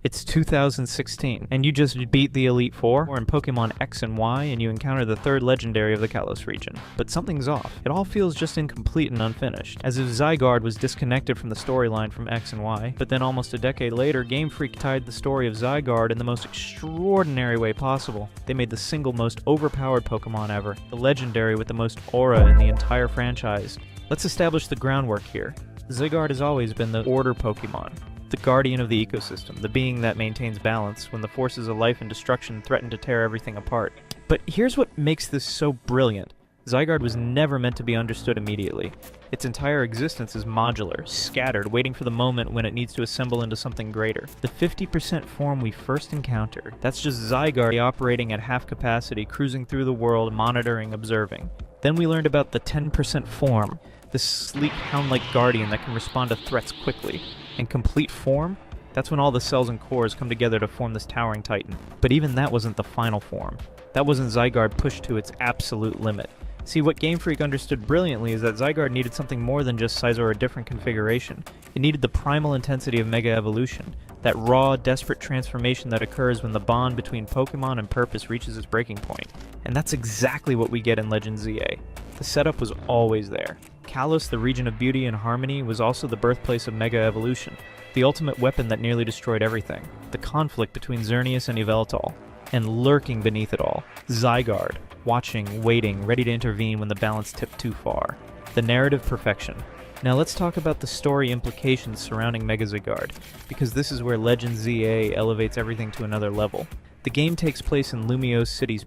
It's 2016, and you just beat the Elite Four. We're in Pokemon X and Y, and you encounter the third legendary of the Kalos region. But something's off. It all feels just incomplete and unfinished, as if Zygarde was disconnected from the storyline from X and Y. But then almost a decade later, Game Freak tied the story of Zygarde in the most extraordinary way possible. They made the single most overpowered Pokemon ever, the legendary with the most aura in the entire franchise. Let's establish the groundwork here. Zygarde has always been the Order Pokemon, the guardian of the ecosystem, the being that maintains balance when the forces of life and destruction threaten to tear everything apart. But here's what makes this so brilliant. Zygarde was never meant to be understood immediately. Its entire existence is modular, scattered, waiting for the moment when it needs to assemble into something greater. The 50% form we first encounter, that's just Zygarde operating at half capacity, cruising through the world, monitoring, observing. Then we learned about the 10% form, this sleek hound-like guardian that can respond to threats quickly. And complete form? That's when all the cells and cores come together to form this towering titan. But even that wasn't the final form. That wasn't Zygarde pushed to its absolute limit. See, what Game Freak understood brilliantly is that Zygarde needed something more than just size or a different configuration. It needed the primal intensity of Mega Evolution, that raw, desperate transformation that occurs when the bond between Pokemon and purpose reaches its breaking point. And that's exactly what we get in Legends ZA. The setup was always there. Kalos, the region of beauty and harmony, was also the birthplace of Mega Evolution, the ultimate weapon that nearly destroyed everything. The conflict between Xerneas and Yveltal, and lurking beneath it all, Zygarde, watching, waiting, ready to intervene when the balance tipped too far. The narrative perfection. Now let's talk about the story implications surrounding Mega Zygarde, because this is where Legends ZA elevates everything to another level. The game takes place in Lumiose cities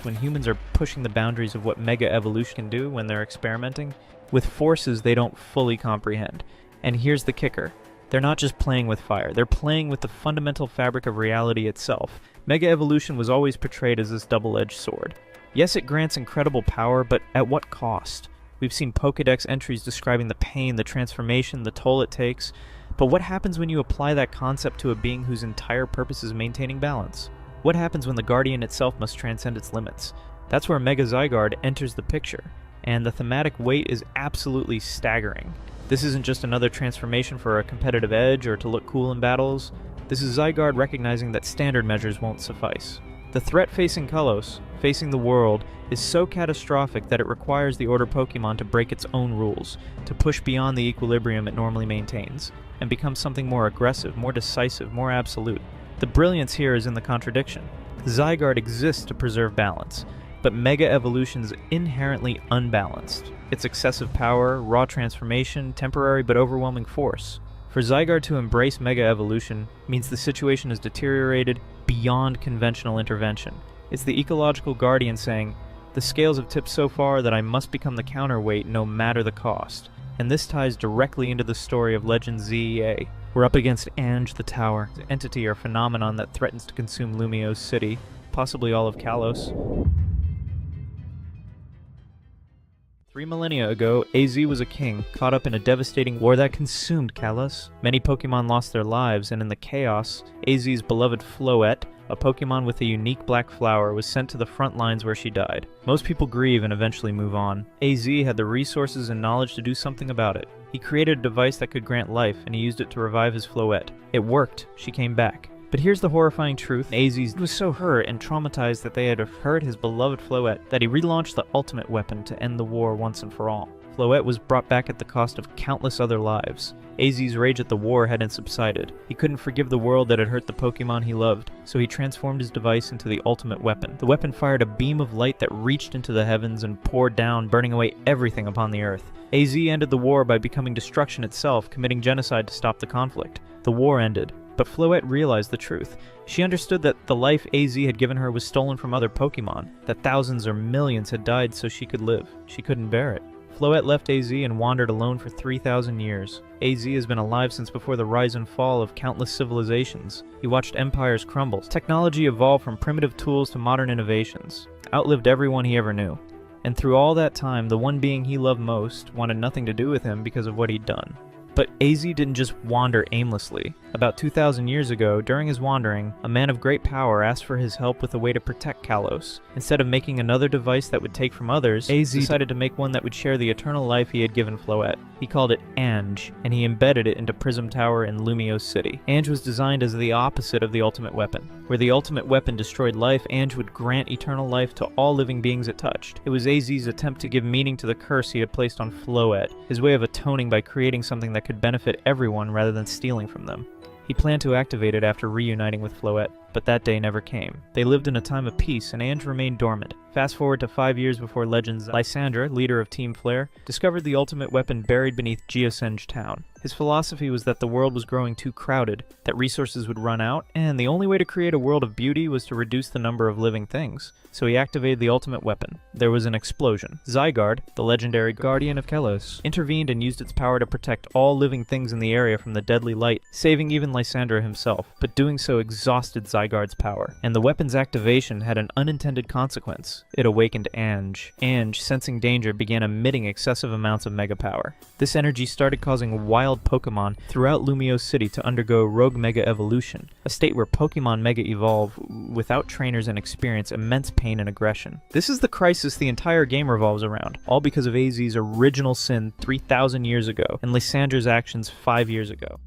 when humans are pushing the boundaries of what Mega Evolution can do when they're experimenting with forces they don't fully comprehend. And here's the kicker. They're not just playing with fire, they're playing with the fundamental fabric of reality itself. Mega Evolution was always portrayed as this double-edged sword. Yes, it grants incredible power, but at what cost? We've seen Pokédex entries describing the pain, the transformation, the toll it takes, but what happens when you apply that concept to a being whose entire purpose is maintaining balance? What happens when the Guardian itself must transcend its limits? That's where Mega Zygarde enters the picture, and the thematic weight is absolutely staggering. This isn't just another transformation for a competitive edge or to look cool in battles. This is Zygarde recognizing that standard measures won't suffice. The threat facing Kalos, facing the world, is so catastrophic that it requires the Order Pokemon to break its own rules, to push beyond the equilibrium it normally maintains, and become something more aggressive, more decisive, more absolute. The brilliance here is in the contradiction. Zygarde exists to preserve balance, but Mega Evolution's inherently unbalanced. Its excessive power, raw transformation, temporary but overwhelming force. For Zygarde to embrace Mega Evolution means the situation is deteriorated beyond conventional intervention. It's the ecological guardian saying, the scales have tipped so far that I must become the counterweight no matter the cost. And this ties directly into the story of Legends ZEA. We're up against Ange the Tower, an entity or phenomenon that threatens to consume Lumiose City, possibly all of Kalos. 3 millennia ago, AZ was a king, caught up in a devastating war that consumed Kalos. Many Pokemon lost their lives, and in the chaos, AZ's beloved Floette, a Pokemon with a unique black flower, was sent to the front lines where she died. Most people grieve and eventually move on. AZ had the resources and knowledge to do something about it. He created a device that could grant life, and he used it to revive his Floette. It worked. She came back. But here's the horrifying truth. AZ was so hurt and traumatized that they had hurt his beloved Floette that he relaunched the ultimate weapon to end the war once and for all. Floette was brought back at the cost of countless other lives. AZ's rage at the war hadn't subsided. He couldn't forgive the world that had hurt the Pokemon he loved, so he transformed his device into the ultimate weapon. The weapon fired a beam of light that reached into the heavens and poured down, burning away everything upon the earth. AZ ended the war by becoming destruction itself, committing genocide to stop the conflict. The war ended. But Floette realized the truth. She understood that the life AZ had given her was stolen from other Pokemon, that thousands or millions had died so she could live. She couldn't bear it. Floette left AZ and wandered alone for 3,000 years. AZ has been alive since before the rise and fall of countless civilizations. He watched empires crumble. Technology evolved from primitive tools to modern innovations. Outlived everyone he ever knew. And through all that time, the one being he loved most wanted nothing to do with him because of what he'd done. But AZ didn't just wander aimlessly. About 2,000 years ago, during his wandering, a man of great power asked for his help with a way to protect Kalos. Instead of making another device that would take from others, AZ decided to make one that would share the eternal life he had given Floette. He called it Ange, and he embedded it into Prism Tower in Lumiose City. Ange was designed as the opposite of the ultimate weapon. Where the ultimate weapon destroyed life, Ange would grant eternal life to all living beings it touched. It was AZ's attempt to give meaning to the curse he had placed on Floette, his way of atoning by creating something that could benefit everyone rather than stealing from them. He planned to activate it after reuniting with Floette, but that day never came. They lived in a time of peace, and Ange remained dormant. Fast forward to 5 years before Legends, Lysandra, leader of Team Flare, discovered the ultimate weapon buried beneath Geosenge Town. His philosophy was that the world was growing too crowded, that resources would run out, and the only way to create a world of beauty was to reduce the number of living things. So he activated the ultimate weapon. There was an explosion. Zygarde, the legendary guardian of Kalos, intervened and used its power to protect all living things in the area from the deadly light, saving even Lysandra himself, but doing so exhausted Zygarde's power. And the weapon's activation had an unintended consequence. It awakened Ange. Ange, sensing danger, began emitting excessive amounts of mega power. This energy started causing wild Pokémon throughout Lumiose City to undergo rogue mega evolution, a state where Pokémon mega evolve without trainers and experience immense pain and aggression. This is the crisis the entire game revolves around, all because of AZ's original sin 3,000 years ago and Lysandra's actions 5 years ago.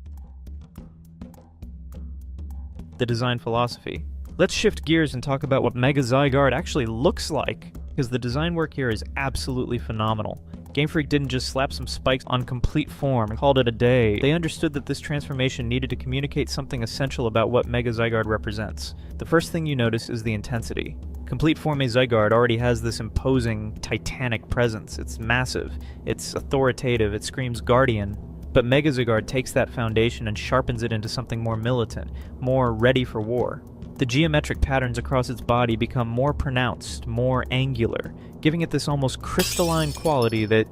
The design philosophy. Let's shift gears and talk about what Mega Zygarde actually looks like, because the design work here is absolutely phenomenal. Game Freak didn't just slap some spikes on complete form and called it a day. They understood that this transformation needed to communicate something essential about what Mega Zygarde represents. The first thing you notice is the intensity. Complete Form A Zygarde already has this imposing, titanic presence. It's massive, it's authoritative, it screams guardian. But Mega Zygarde takes that foundation and sharpens it into something more militant, more ready for war. The geometric patterns across its body become more pronounced, more angular, giving it this almost crystalline quality that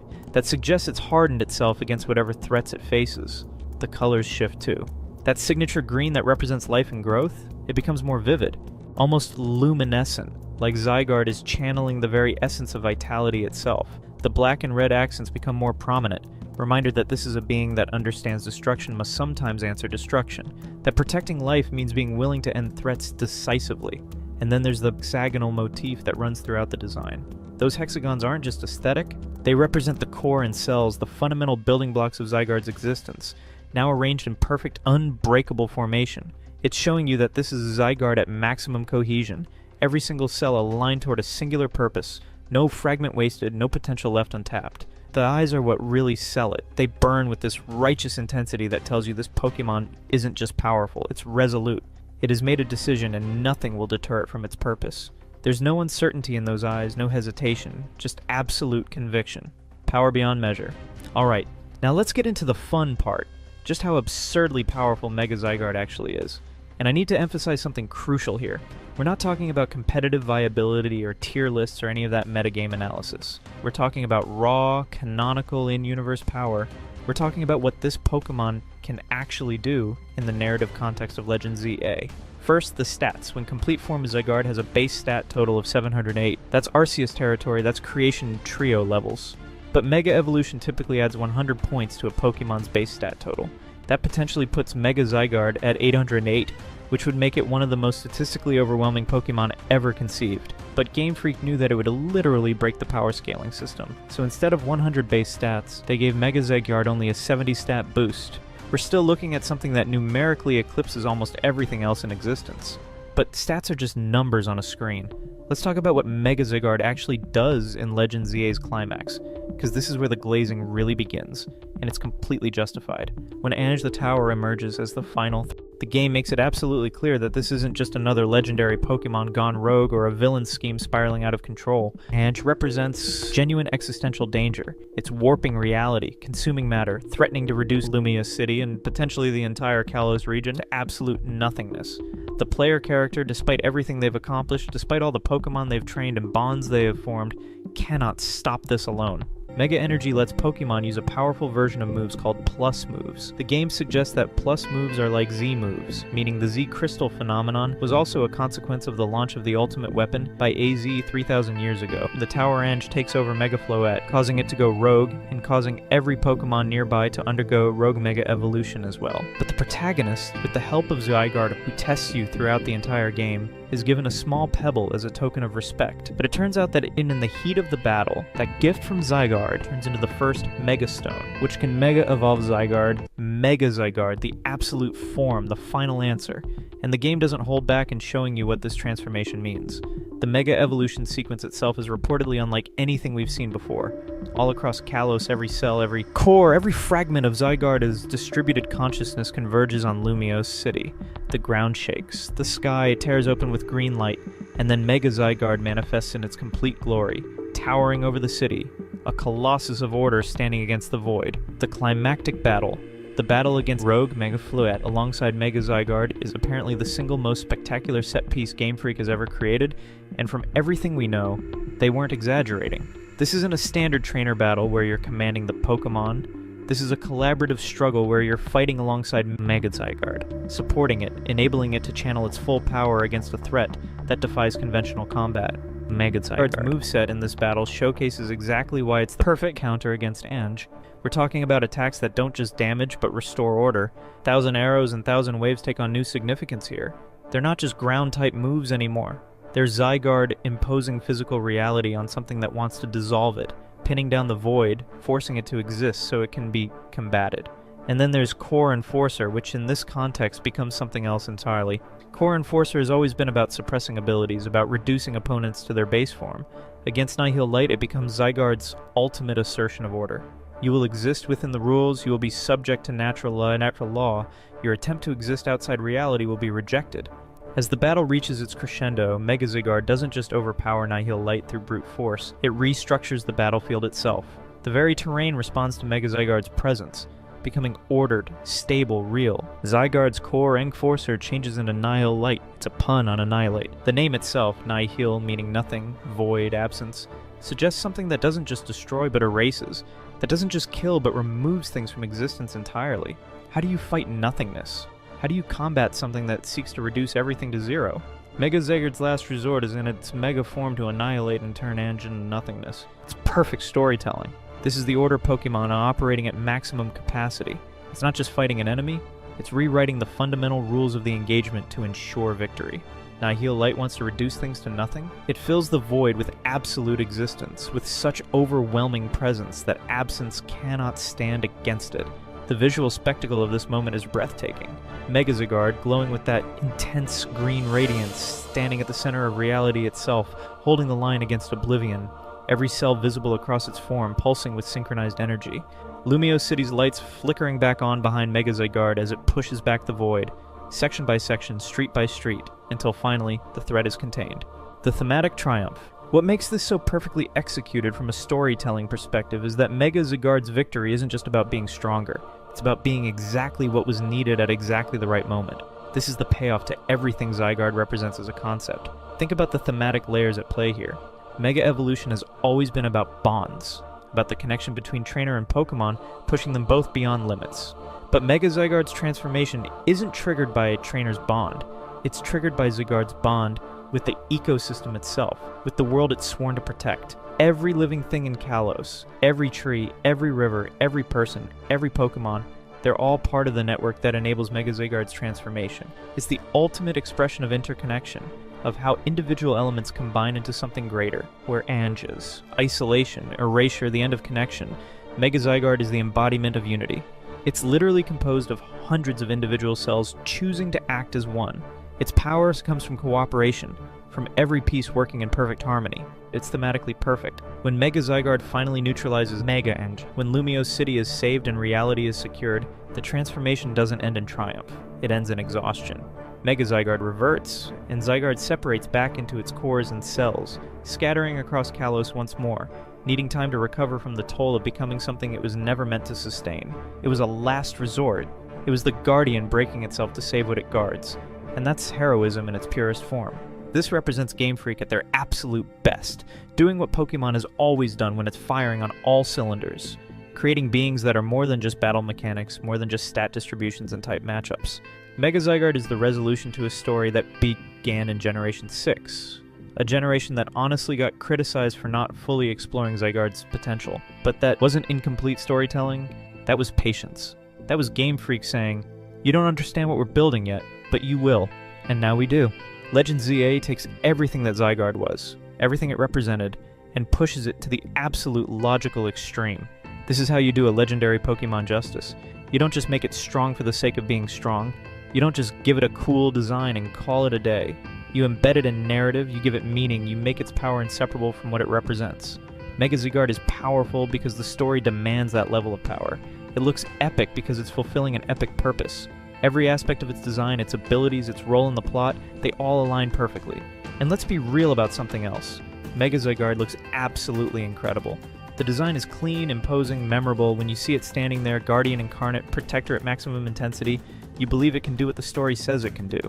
suggests it's hardened itself against whatever threats it faces. The colors shift too. That signature green that represents life and growth, it becomes more vivid, almost luminescent, like Zygarde is channeling the very essence of vitality itself. The black and red accents become more prominent, reminder that this is a being that understands destruction must sometimes answer destruction, that protecting life means being willing to end threats decisively. And then there's the hexagonal motif that runs throughout the design. Those hexagons aren't just aesthetic, they represent the core and cells, the fundamental building blocks of Zygarde's existence, now arranged in perfect, unbreakable formation. It's showing you that this is Zygarde at maximum cohesion, every single cell aligned toward a singular purpose, no fragment wasted, no potential left untapped. The eyes are what really sell it. They burn with this righteous intensity that tells you this Pokemon isn't just powerful, it's resolute. It has made a decision and nothing will deter it from its purpose. There's no uncertainty in those eyes, no hesitation, just absolute conviction. Power beyond measure. Alright, now let's get into the fun part, just how absurdly powerful Mega Zygarde actually is. And I need to emphasize something crucial here. We're not talking about competitive viability or tier lists or any of that metagame analysis. We're talking about raw, canonical, in-universe power. We're talking about what this Pokemon can actually do in the narrative context of Legends ZA. First, the stats. When Complete Form Zygarde has a base stat total of 708. That's Arceus territory, that's Creation Trio levels. But Mega Evolution typically adds 100 points to a Pokemon's base stat total. That potentially puts Mega Zygarde at 808, which would make it one of the most statistically overwhelming Pokemon ever conceived. But Game Freak knew that it would literally break the power scaling system. So instead of 100 base stats, they gave Mega Zygarde only a 70 stat boost. We're still looking at something that numerically eclipses almost everything else in existence. But stats are just numbers on a screen. Let's talk about what Mega Zygarde actually does in Legends ZA's climax, because this is where the glazing really begins, and it's completely justified. When Ange the Tower emerges as the final the game makes it absolutely clear that this isn't just another legendary Pokemon gone rogue or a villain scheme spiraling out of control. Ange represents genuine existential danger. It's warping reality, consuming matter, threatening to reduce Lumiose City and potentially the entire Kalos region to absolute nothingness. The player character, despite everything they've accomplished, despite all the Pokemon they've trained and bonds they have formed, cannot stop this alone. Mega Energy lets Pokemon use a powerful version of moves called Plus moves. The game suggests that Plus moves are like Z moves, meaning the Z Crystal phenomenon was also a consequence of the launch of the ultimate weapon by AZ 3,000 years ago. The Tower Eng takes over Mega Floette, causing it to go rogue and causing every Pokemon nearby to undergo Rogue Mega Evolution as well. But the protagonist, with the help of Zygarde, who tests you throughout the entire game, is given a small pebble as a token of respect. But it turns out that in the heat of the battle, that gift from Zygarde turns into the first Mega Stone, which can Mega Evolve Zygarde, Mega Zygarde, the absolute form, the final answer. And the game doesn't hold back in showing you what this transformation means. The Mega Evolution sequence itself is reportedly unlike anything we've seen before. All across Kalos, every cell, every core, every fragment of Zygarde's distributed consciousness converges on Lumiose City. The ground shakes, the sky tears open with green light, and then Mega Zygarde manifests in its complete glory, towering over the city, a colossus of order standing against the void. The climactic battle, the battle against Rogue Mega Floette alongside Mega Zygarde, is apparently the single most spectacular set-piece Game Freak has ever created, and from everything we know, they weren't exaggerating. This isn't a standard trainer battle where you're commanding the Pokemon. This is a collaborative struggle where you're fighting alongside Mega Zygarde, supporting it, enabling it to channel its full power against a threat that defies conventional combat. Mega Zygarde's moveset in this battle showcases exactly why it's the perfect counter against Eng. We're talking about attacks that don't just damage but restore order. 1,000 arrows and 1,000 waves take on new significance here. They're not just ground-type moves anymore. They're Zygarde imposing physical reality on something that wants to dissolve it, pinning down the void, forcing it to exist so it can be combated. And then there's Core Enforcer, which in this context becomes something else entirely. Core Enforcer has always been about suppressing abilities, about reducing opponents to their base form. Against Nihil-Light, it becomes Zygarde's ultimate assertion of order. You will exist within the rules, you will be subject to natural law, your attempt to exist outside reality will be rejected. As the battle reaches its crescendo, Mega Zygarde doesn't just overpower Nihil-Light through brute force, it restructures the battlefield itself. The very terrain responds to Mega Zygarde's presence, becoming ordered, stable, real. Zygarde's core Enforcer changes into Nihil-Light. It's a pun on annihilate. The name itself, Nihil meaning nothing, void, absence, suggests something that doesn't just destroy but erases, that doesn't just kill but removes things from existence entirely. How do you fight nothingness? How do you combat something that seeks to reduce everything to zero? Mega Zygarde's last resort is in its mega form to annihilate and turn Eng into nothingness. It's perfect storytelling. This is the Order Pokemon operating at maximum capacity. It's not just fighting an enemy, it's rewriting the fundamental rules of the engagement to ensure victory. Nihil-Light wants to reduce things to nothing. It fills the void with absolute existence, with such overwhelming presence that absence cannot stand against it. The visual spectacle of this moment is breathtaking. Mega Zygarde, glowing with that intense green radiance, standing at the center of reality itself, holding the line against oblivion, every cell visible across its form, pulsing with synchronized energy. Lumiose City's lights flickering back on behind Mega Zygarde as it pushes back the void, section by section, street by street, until finally the threat is contained. The thematic triumph. What makes this so perfectly executed from a storytelling perspective is that Mega Zygarde's victory isn't just about being stronger, it's about being exactly what was needed at exactly the right moment. This is the payoff to everything Zygarde represents as a concept. Think about the thematic layers at play here. Mega Evolution has always been about bonds, about the connection between trainer and Pokemon, pushing them both beyond limits. But Mega Zygarde's transformation isn't triggered by a trainer's bond. It's triggered by Zygarde's bond with the ecosystem itself, with the world it's sworn to protect. Every living thing in Kalos, every tree, every river, every person, every Pokemon, they're all part of the network that enables Mega Zygarde's transformation. It's the ultimate expression of interconnection, of how individual elements combine into something greater, where Eng is isolation, erasure, the end of connection. Mega Zygarde is the embodiment of unity. It's literally composed of hundreds of individual cells choosing to act as one. Its power comes from cooperation, from every piece working in perfect harmony. It's thematically perfect. When Mega Zygarde finally neutralizes Mega Eng, when Lumiose City is saved and reality is secured, the transformation doesn't end in triumph. It ends in exhaustion. Mega Zygarde reverts, and Zygarde separates back into its cores and cells, scattering across Kalos once more, needing time to recover from the toll of becoming something it was never meant to sustain. It was a last resort. It was the Guardian breaking itself to save what it guards. And that's heroism in its purest form. This represents Game Freak at their absolute best, doing what Pokemon has always done when it's firing on all cylinders, creating beings that are more than just battle mechanics, more than just stat distributions and type matchups. Mega Zygarde is the resolution to a story that began in Generation 6, a generation that honestly got criticized for not fully exploring Zygarde's potential. But that wasn't incomplete storytelling, that was patience. That was Game Freak saying, "You don't understand what we're building yet, but you will." And now we do. Legends ZA takes everything that Zygarde was, everything it represented, and pushes it to the absolute logical extreme. This is how you do a legendary Pokemon justice. You don't just make it strong for the sake of being strong. You don't just give it a cool design and call it a day. You embed it in narrative, you give it meaning, you make its power inseparable from what it represents. Mega Zygarde is powerful because the story demands that level of power. It looks epic because it's fulfilling an epic purpose. Every aspect of its design, its abilities, its role in the plot, they all align perfectly. And let's be real about something else. Mega Zygarde looks absolutely incredible. The design is clean, imposing, memorable. When you see it standing there, Guardian Incarnate, Protector at maximum intensity, you believe it can do what the story says it can do.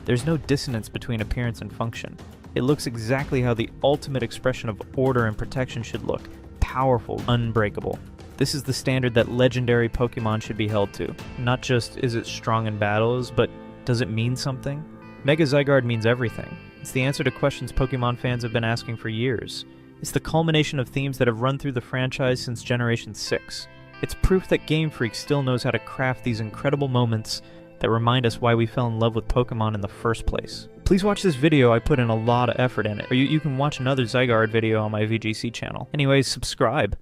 There's no dissonance between appearance and function. It looks exactly how the ultimate expression of order and protection should look. Powerful, unbreakable. This is the standard that legendary Pokemon should be held to. Not just, is it strong in battles, but does it mean something? Mega Zygarde means everything. It's the answer to questions Pokemon fans have been asking for years. It's the culmination of themes that have run through the franchise since Generation 6. It's proof that Game Freak still knows how to craft these incredible moments that remind us why we fell in love with Pokemon in the first place. Please watch this video, I put in a lot of effort in it. Or you can watch another Zygarde video on my VGC channel. Anyways, subscribe.